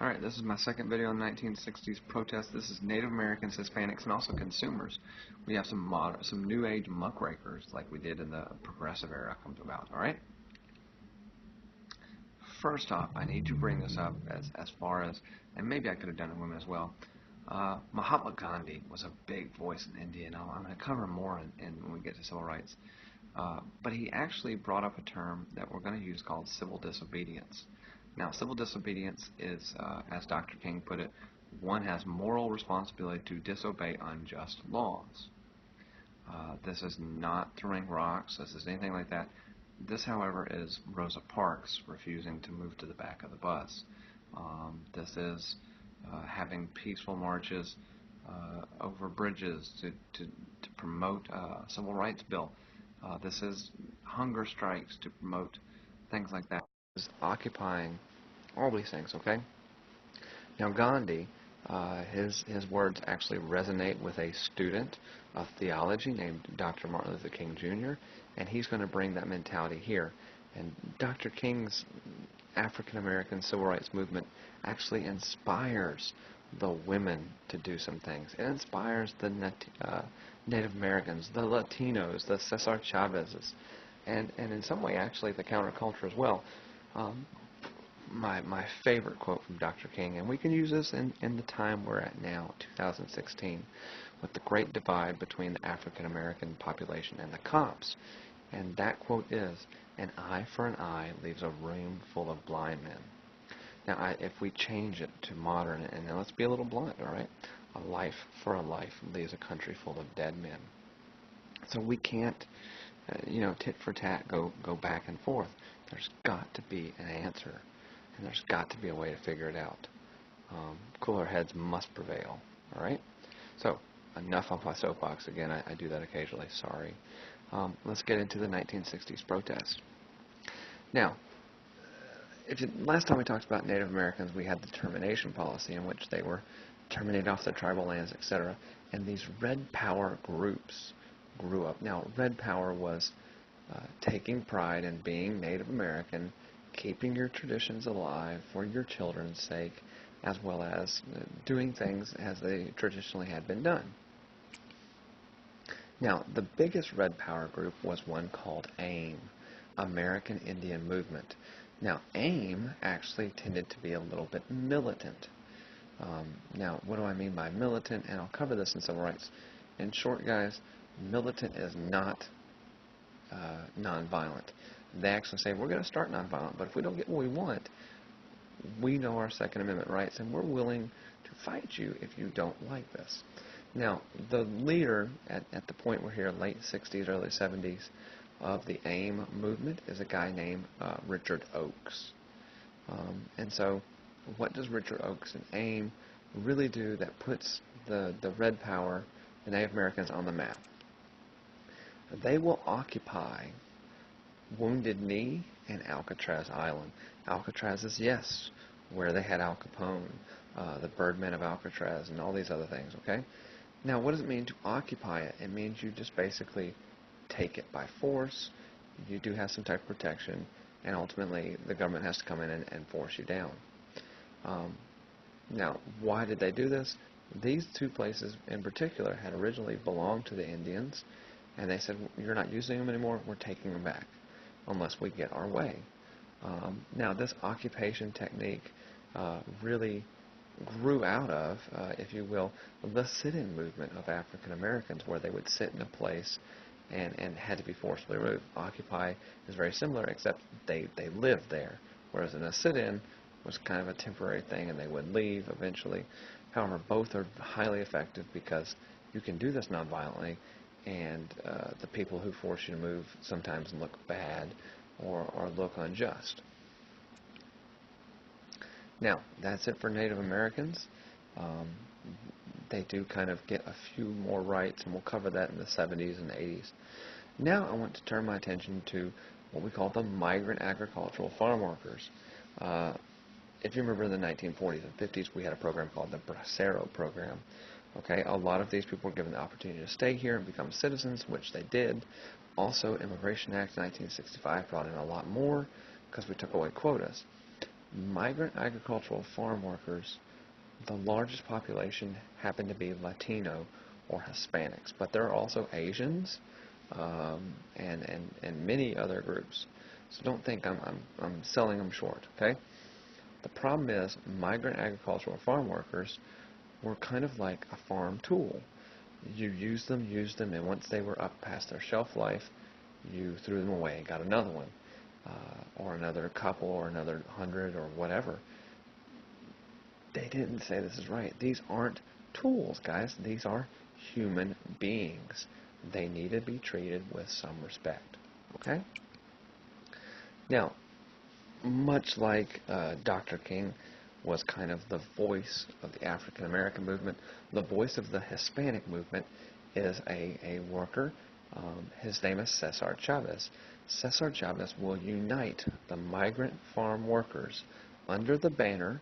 Alright, this is my second video on 1960s protest. This is Native Americans, Hispanics, and also consumers. We have some new age muckrakers like we did in the progressive era comes about. Alright? First off, I need to bring this up as far as, and maybe I could have done it in women as well. Mahatma Gandhi was a big voice in India, and I'm going to cover more when we get to civil rights. But he actually brought up a term that we're going to use called civil disobedience. Now, civil disobedience is, as Dr. King put it, one has moral responsibility to disobey unjust laws. This is not throwing rocks. This is anything like that. This, however, is Rosa Parks refusing to move to the back of the bus. This is having peaceful marches over bridges to promote a civil rights bill. This is hunger strikes to promote things like that. This is occupying all these things, okay? Now Gandhi, his words actually resonate with a student of theology named Dr. Martin Luther King Jr., and he's going to bring that mentality here. And Dr. King's African American civil rights movement actually inspires the women to do some things. It inspires the Native Americans, the Latinos, the Cesar Chavez's, and in some way actually the counterculture as well. My favorite quote from Dr. King, and we can use this in the time we're at now, 2016, with the great divide between the African American population and the cops. And that quote is, "An eye for an eye leaves a room full of blind men." Now, if we change it to modern, and now let's be a little blunt, all right? A life for a life leaves a country full of dead men. So we can't, tit for tat, go back and forth. There's got to be an answer, and there's got to be a way to figure it out. Cooler heads must prevail, all right? So, enough on my soapbox. Again, I do that occasionally, sorry. Let's get into the 1960s protest. Now, last time we talked about Native Americans, we had the termination policy in which they were terminated off their tribal lands, etc. And these Red Power groups grew up. Now, Red Power was taking pride in being Native American, keeping your traditions alive for your children's sake, as well as doing things as they traditionally had been done. Now, the biggest Red Power group was one called AIM, American Indian Movement. Now, AIM actually tended to be a little bit militant. Now, what do I mean by militant? And I'll cover this in civil rights. In short, guys, militant is not nonviolent. They actually say, we're going to start nonviolent, but if we don't get what we want, we know our Second Amendment rights, and we're willing to fight you if you don't like this. Now, the leader at the point we're here, late 60s, early 70s, of the AIM movement is a guy named Richard Oakes. And so what does Richard Oakes and AIM really do that puts the Red Power, the Native Americans, on the map? They will occupy Wounded Knee and Alcatraz Island. Alcatraz is, yes, where they had Al Capone, the Birdmen of Alcatraz, and all these other things, okay? Now, what does it mean to occupy it? It means you just basically take it by force. You do have some type of protection, and ultimately the government has to come in and force you down. Now, why did they do this? These two places in particular had originally belonged to the Indians, and they said, you're not using them anymore, we're taking them back, unless we get our way. Now, this occupation technique really grew out of, if you will, the sit-in movement of African Americans, where they would sit in a place and had to be forcibly removed. Occupy is very similar, except they lived there, whereas in a sit-in was kind of a temporary thing, and they would leave eventually. However, both are highly effective because you can do this nonviolently, and the people who force you to move sometimes look bad or look unjust. Now, that's it for Native Americans. They do kind of get a few more rights, and we'll cover that in the 70s and 80s. Now I want to turn my attention to what we call the migrant agricultural farm workers. If you remember in the 1940s and 50s, we had a program called the Bracero program. Okay, a lot of these people were given the opportunity to stay here and become citizens, which they did. Also, Immigration Act 1965 brought in a lot more because we took away quotas. Migrant agricultural farm workers, the largest population happen to be Latino or Hispanics, but there are also Asians and many other groups. So don't think I'm selling them short, okay? The problem is migrant agricultural farm workers were kind of like a farm tool. You used them, and once they were up past their shelf life, you threw them away and got another one, or another couple, or another 100, or whatever. They didn't say this is right. These aren't tools, guys. These are human beings. They need to be treated with some respect. Okay? Now, much like Dr. King was kind of the voice of the African American movement, the voice of the Hispanic movement is a worker. His name is Cesar Chavez. Cesar Chavez will unite the migrant farm workers under the banner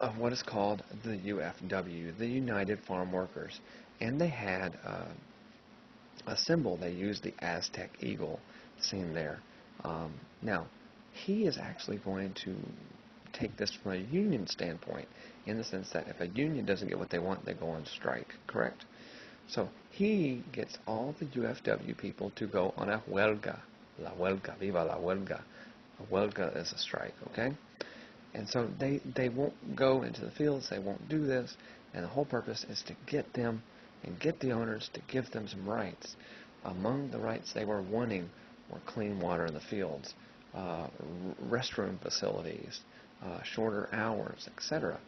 of what is called the UFW, the United Farm Workers. And they had a symbol. They used the Aztec eagle seen there. Now, he is actually going to take this from a union standpoint, in the sense that if a union doesn't get what they want, they go on strike, correct? So he gets all the UFW people to go on a huelga. La huelga, viva la huelga. A huelga is a strike, okay? And so they won't go into the fields, they won't do this, and the whole purpose is to get them and get the owners to give them some rights. Among the rights they were wanting were clean water in the fields, restroom facilities, shorter hours, etc.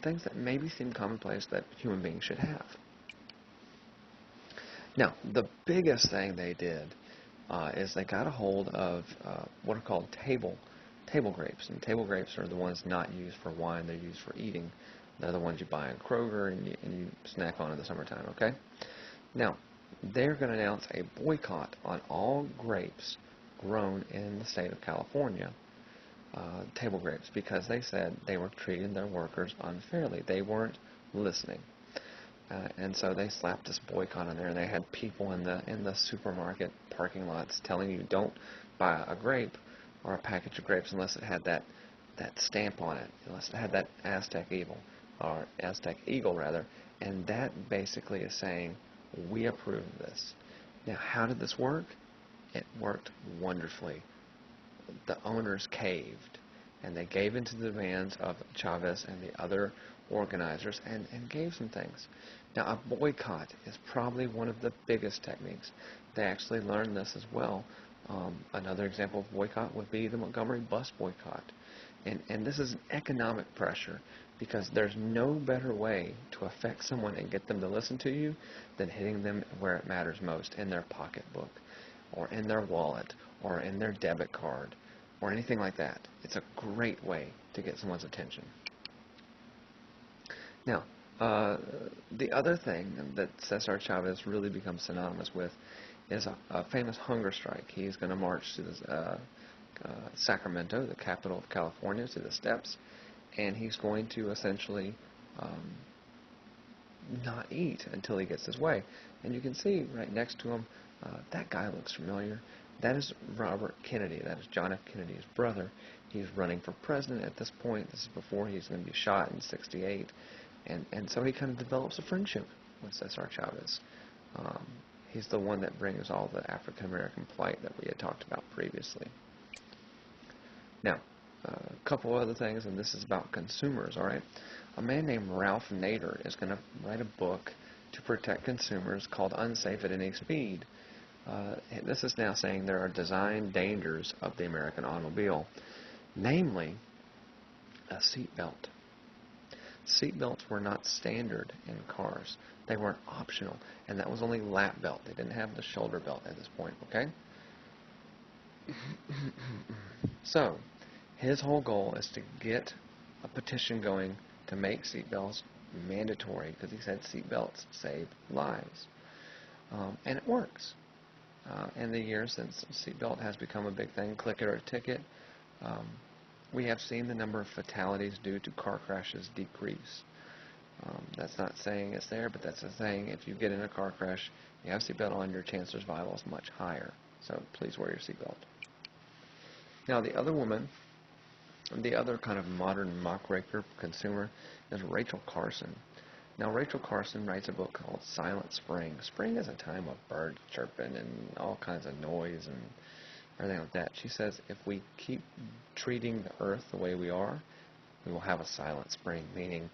Things that maybe seem commonplace that human beings should have. Now, the biggest thing they did is they got a hold of what are called table grapes. And table grapes are the ones not used for wine, they're used for eating. They're the ones you buy in Kroger and you snack on in the summertime, okay? Now, they're going to announce a boycott on all grapes grown in the state of California, table grapes, because they said they were treating their workers unfairly. They weren't listening. And so they slapped this boycott on there, and they had people in the supermarket parking lots telling you don't buy a grape or a package of grapes unless it had that stamp on it, unless it had that Aztec eagle rather, and that basically is saying we approve of this. Now, how did this work? It worked wonderfully. The owners caved, and they gave into the demands of Chavez and the other organizers and gave some things. Now, a boycott is probably one of the biggest techniques. They actually learned this as well. Another example of boycott would be the Montgomery bus boycott. And this is an economic pressure, because there's no better way to affect someone and get them to listen to you than hitting them where it matters most, in their pocketbook, or in their wallet, or in their debit card, or anything like that. It's a great way to get someone's attention. Now, the other thing that Cesar Chavez really becomes synonymous with is a famous hunger strike. He's going to march to this, Sacramento, the capital of California, to the steps, and he's going to essentially not eat until he gets his way. And you can see right next to him, that guy looks familiar. That is Robert Kennedy. That is John F. Kennedy's brother. He's running for president at this point. This is before he's going to be shot in '68. And so he kind of develops a friendship with Cesar Chavez. He's the one that brings all the African American plight that we had talked about previously. Now, a couple other things, and this is about consumers, all right? A man named Ralph Nader is going to write a book to protect consumers called Unsafe at Any Speed. This is now saying there are design dangers of the American automobile, namely a seatbelt. Seatbelts were not standard in cars. They weren't optional, and that was only lap belt. They didn't have the shoulder belt at this point, okay? So, his whole goal is to get a petition going to make seatbelts mandatory, because he said seatbelts save lives. And it works. In the years since seatbelt has become a big thing, click it or ticket, we have seen the number of fatalities due to car crashes decrease. That's not saying it's there, but that's saying if you get in a car crash, you have a seatbelt on, your chance of survival is much higher. So please wear your seatbelt. Now, the other woman The other kind of modern mock raker consumer is Rachel Carson. Now, Rachel Carson writes a book called Silent Spring. Spring is a time of birds chirping and all kinds of noise and everything like that. She says if we keep treating the earth the way we are, we will have a silent spring, meaning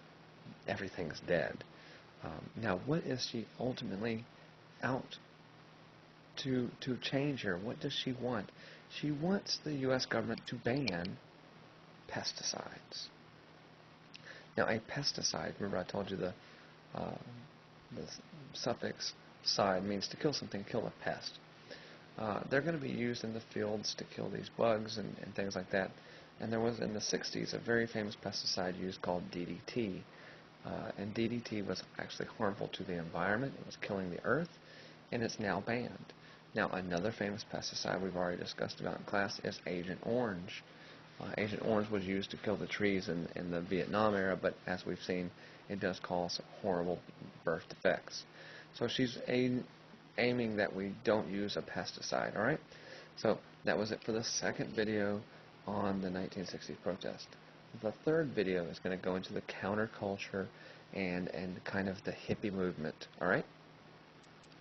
everything's dead. Now, what is she ultimately out to change here? What does she want? She wants the U.S. government to ban pesticides. Now, a pesticide, remember I told you the suffix "cide" means to kill something, kill a pest. They're going to be used in the fields to kill these bugs and things like that. And there was, in the 60s, a very famous pesticide used called DDT. And DDT was actually harmful to the environment. It was killing the earth, and it's now banned. Now, another famous pesticide we've already discussed about in class is Agent Orange. Agent Orange was used to kill the trees in the Vietnam era, but as we've seen, it does cause horrible birth defects. So she's aiming that we don't use a pesticide, all right? So that was it for the second video on the 1960s protest. The third video is going to go into the counterculture and kind of the hippie movement, all right?